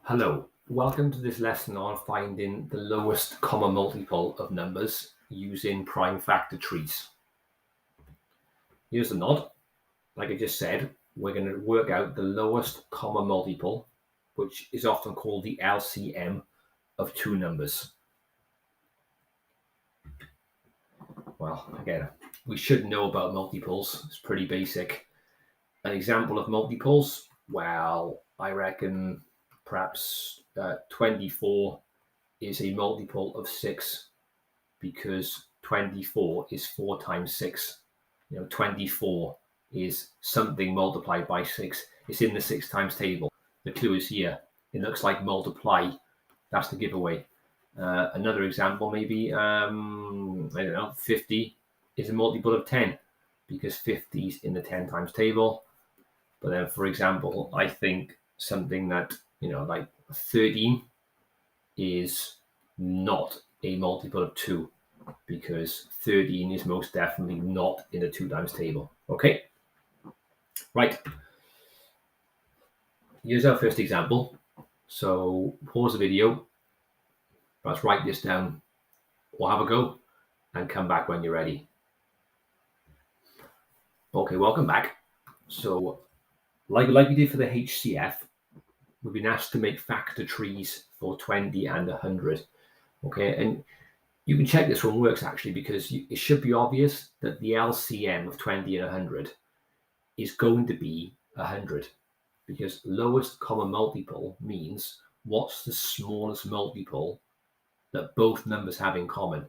Hello, welcome to this lesson on finding the lowest common multiple of numbers using prime factor trees. Here's the nod. Like I just said, we're going to work out the lowest common multiple, which is often called the LCM of two numbers. Well, again, we should know about multiples. It's pretty basic. An example of multiples, well, I reckon perhaps 24 is a multiple of 6 because 24 is 4 times 6. 24 is something multiplied by 6. It's in the 6 times table. The clue is here. It looks like multiply. That's the giveaway. Another example, maybe, I don't know, 50 is a multiple of 10 because 50 is in the 10 times table. But then, for example, I think something that, like 13 is not a multiple of 2 because 13 is most definitely not in the 2 times table. Okay, right. Here's our first example. So pause the video, let's write this down or have a go and come back when you're ready. Okay, welcome back. So like we did for the HCF, we've been asked to make factor trees for 20 and 100. Okay, and you can check this one works actually because it should be obvious that the LCM of 20 and 100 is going to be 100 because lowest common multiple means what's the smallest multiple that both numbers have in common.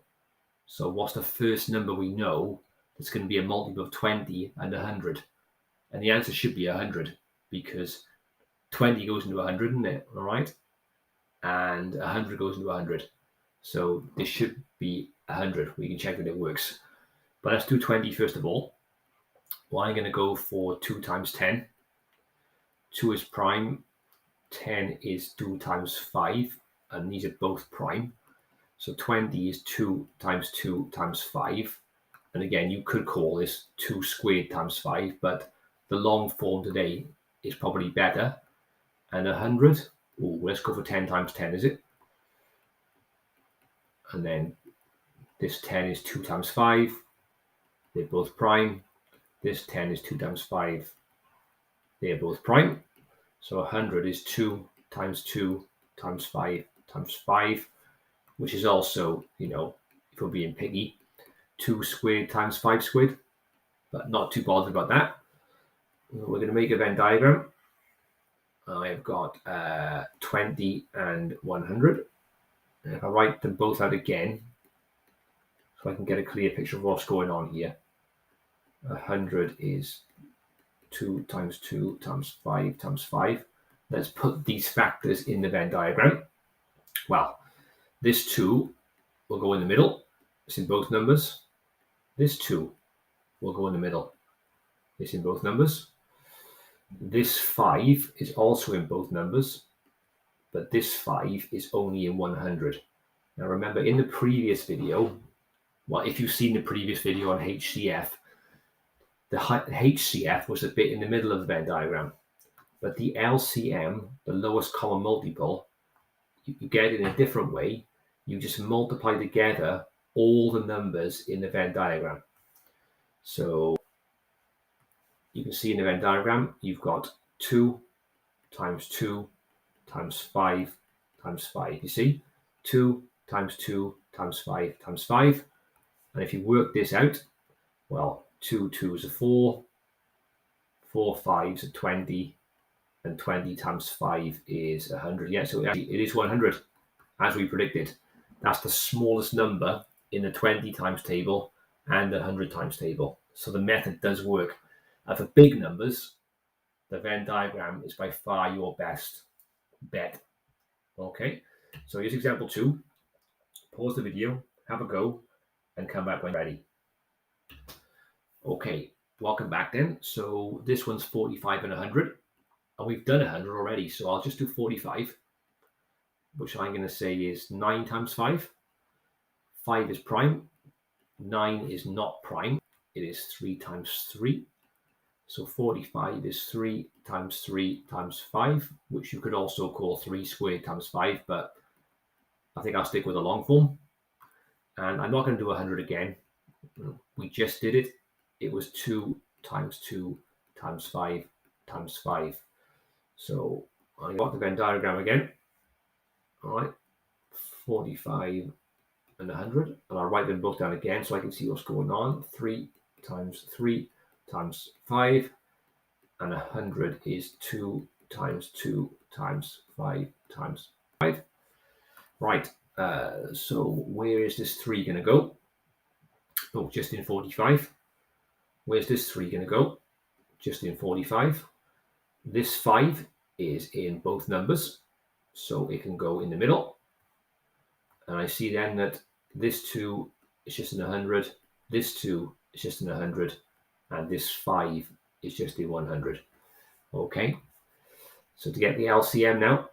So what's the first number we know that's going to be a multiple of 20 and 100? And the answer should be 100 because 20 goes into 100, isn't it? All right. And 100 goes into 100. So this should be 100. We can check that it works. But let's do 20 first of all. Well, I'm going to go for 2 times 10. 2 is prime. 10 is 2 times 5. And these are both prime. So 20 is 2 times 2 times 5. And again, you could call this 2 squared times 5. But the long form today is probably better. And 100. Oh, let's go for 10 times 10, is it? And then this 10 is 2 times 5. They're both prime. This 10 is 2 times 5. They're both prime. So 100 is 2 times 2 times 5 times 5, which is also, if we're being picky, 2 squared times 5 squared. But not too bothered about that. We're going to make a Venn diagram. I've got 20 and 100. And if I write them both out again, so I can get a clear picture of what's going on here. 100 is 2 times 2 times 5 times 5. Let's put these factors in the Venn diagram. Well, this 2 will go in the middle. It's in both numbers. This 2 will go in the middle. It's in both numbers. This 5 is also in both numbers, but this 5 is only in 100. Now remember, in the previous video, well, if you've seen the previous video on HCF, the HCF was a bit in the middle of the Venn diagram, but the LCM, the lowest common multiple, you get it in a different way. You just multiply together all the numbers in the Venn diagram. So you can see in the Venn diagram, you've got 2 times 2 times 5 times 5. You see? 2 times 2 times 5 times 5. And if you work this out, well, 2 2s are 4, 4 5s are 20, and 20 times 5 is 100. Yeah, so it is 100, as we predicted. That's the smallest number in the 20 times table and the 100 times table. So the method does work. For big numbers, the Venn diagram is by far your best bet. Okay, so here's example 2. Pause the video, have a go, and come back when ready. Okay, welcome back then. So this one's 45 and 100. And we've done 100 already, so I'll just do 45, which I'm going to say is 9 times 5. 5 is prime. 9 is not prime. It is 3 times 3. So 45 is 3 times 3 times 5, which you could also call 3 squared times 5, but I think I'll stick with the long form. And I'm not going to do 100 again. We just did it. It was 2 times 2 times 5 times 5. So I got the Venn diagram again. All right, 45 and 100. And I'll write them both down again so I can see what's going on. 3 times 3 times 5. And 100 is 2 times 2 times 5 times 5. Right, so where is this 3 going to go? Oh, just in 45. Where's this 3 going to go? Just in 45. This 5 is in both numbers, so it can go in the middle. And I see then that this 2 is just in 100, this 2 is just in 100, and this 5 is just in 100. Okay, so to get the LCM now,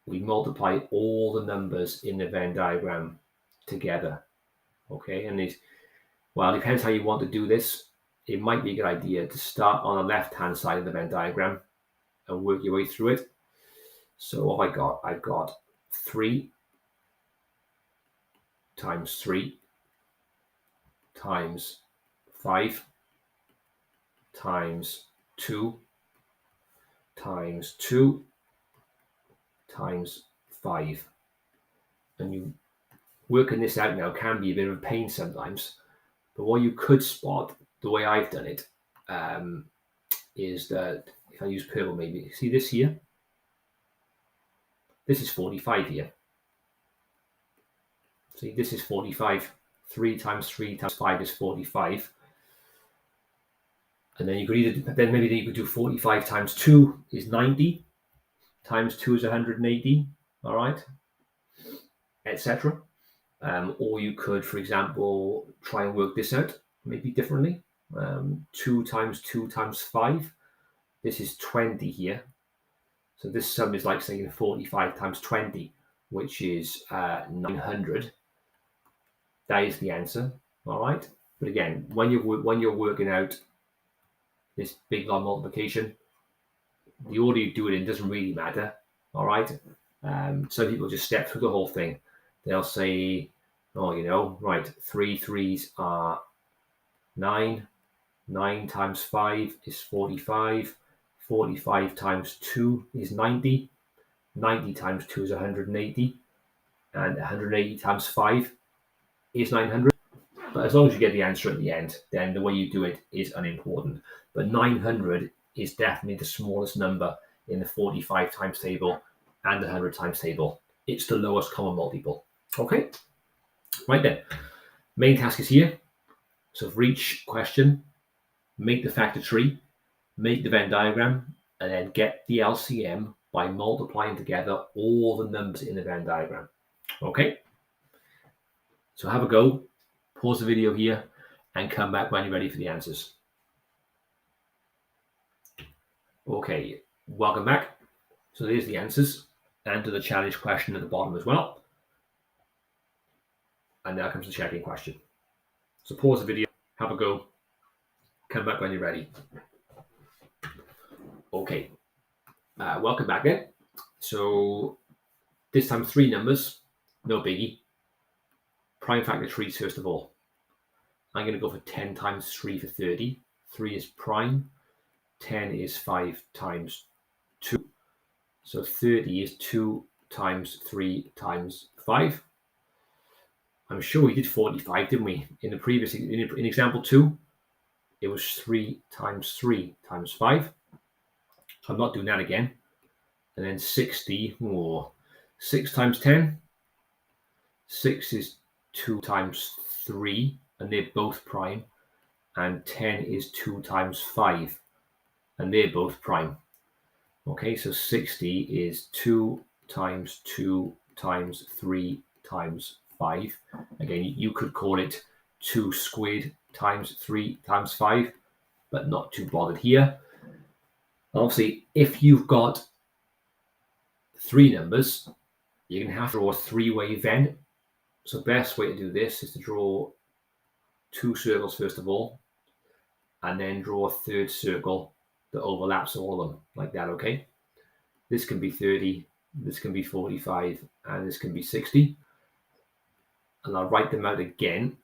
we multiply all the numbers in the Venn diagram together. Okay, and it depends how you want to do this. It might be a good idea to start on the left-hand side of the Venn diagram and work your way through it. So what have I got? I've got 3 times 3 times 5 times 2 times 2 times 5. And you working this out now can be a bit of a pain sometimes, but what you could spot, the way I've done it, is that if I use purple maybe, see this here? This is 45 here. See, this is 45. 3 times 3 times 5 is 45. And then you could maybe you could do 45 times 2 is 90. Times 2 is 180. All right, etc. Or you could, for example, try and work this out maybe differently. 2 times 2 times 5. This is 20 here. So this sum is like saying 45 times 20, which is 900. That is the answer. All right. But again, when you're working out this big long multiplication, the order you do it in doesn't really matter. All right. Some people just step through the whole thing. They'll say, oh, right, 3 threes are 9. 9 times 5 is 45. 45 times 2 is 90. 90 times 2 is 180. And 180 times 5 is 900. But as long as you get the answer at the end, then the way you do it is unimportant. But 900 is definitely the smallest number in the 45 times table and the 100 times table. It's the lowest common multiple. Okay, right then. Main task is here. So for each question, make the factor tree, make the Venn diagram, and then get the LCM by multiplying together all the numbers in the Venn diagram. Okay, so have a go. Pause the video here and come back when you're ready for the answers. Okay, welcome back. So there's the answers and to the challenge question at the bottom as well. And now comes the checking question. So pause the video, have a go, come back when you're ready. Okay, welcome back then. So this time 3 numbers, no biggie. Prime factor trees first of all. I'm going to go for 10 times 3 for 30. 3 is prime. 10 is 5 times 2. So 30 is 2 times 3 times 5. I'm sure we did 45, didn't we? In the previous, in example 2, it was 3 times 3 times 5. So I'm not doing that again. And then 60, 6 times 10. 6 is 2 times 3, and they're both prime. And 10 is 2 times 5, and they're both prime. Okay, so 60 is 2 times 2 times 3 times 5. Again, you could call it 2 squared times 3 times 5, but not too bothered here. Obviously, if you've got 3 numbers, you're going to have to draw a 3-way Venn. So the best way to do this is to draw 2 circles first of all. and then draw a third circle that overlaps all of them, like that, okay? This can be 30, this can be 45, and this can be 60. And I'll write them out again,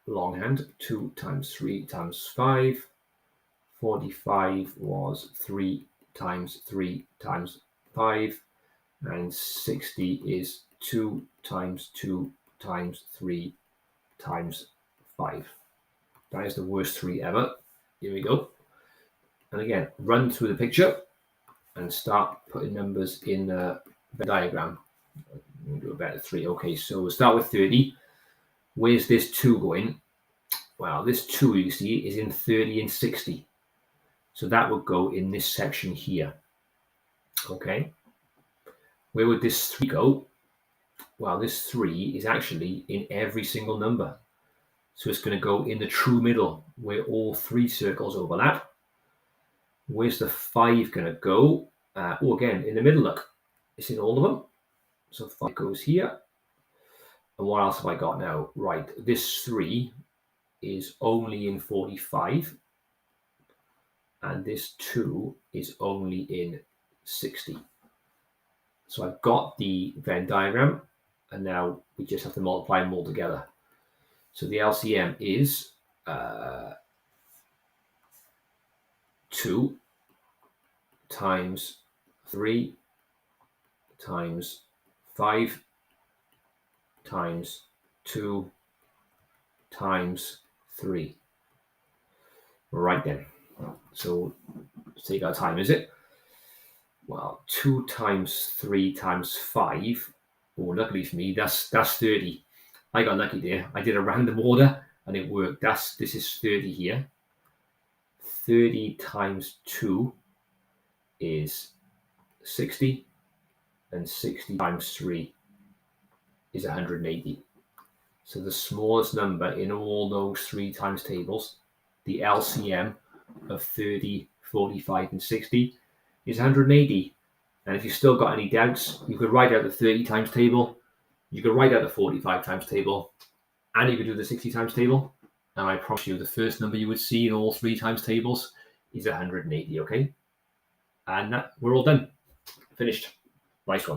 longhand, 2 times 3 times 5. 45 was 3 times 3 times 5, and 60 is 2 times 2 times 3 times 5. That is the worst 3 ever. Here we go. And again, run through the picture and start putting numbers in the diagram. We'll do a better 3. Okay, so we'll start with 30. Where's this 2 going? Well, this 2, you see, is in 30 and 60. So that would go in this section here. Okay. Where would this 3 go? Well, this 3 is actually in every single number. So it's going to go in the true middle where all 3 circles overlap. Where's the 5 going to go? Again, in the middle, look. It's in all of them. So 5 goes here. And what else have I got now? Right, this 3 is only in 45. And this 2 is only in 60. So I've got the Venn diagram, and now we just have to multiply them all together. So the LCM is 2 times 3 times 5 times 2 times 3. Right then. So take our time, is it? Well, 2 times 3 times 5. Oh, luckily for me, that's 30. I got lucky there. I did a random order and it worked. This is 30 here. 30 times 2 is 60. And 60 times 3 is 180. So the smallest number in all those 3 times tables, the LCM of 30, 45, and 60 is 180. And if you've still got any doubts, you could write out the 30 times table, you could write out the 45 times table, and you could do the 60 times table. And I promise you, the first number you would see in all 3 times tables is 180, okay? And we're all done. Finished. Nice one.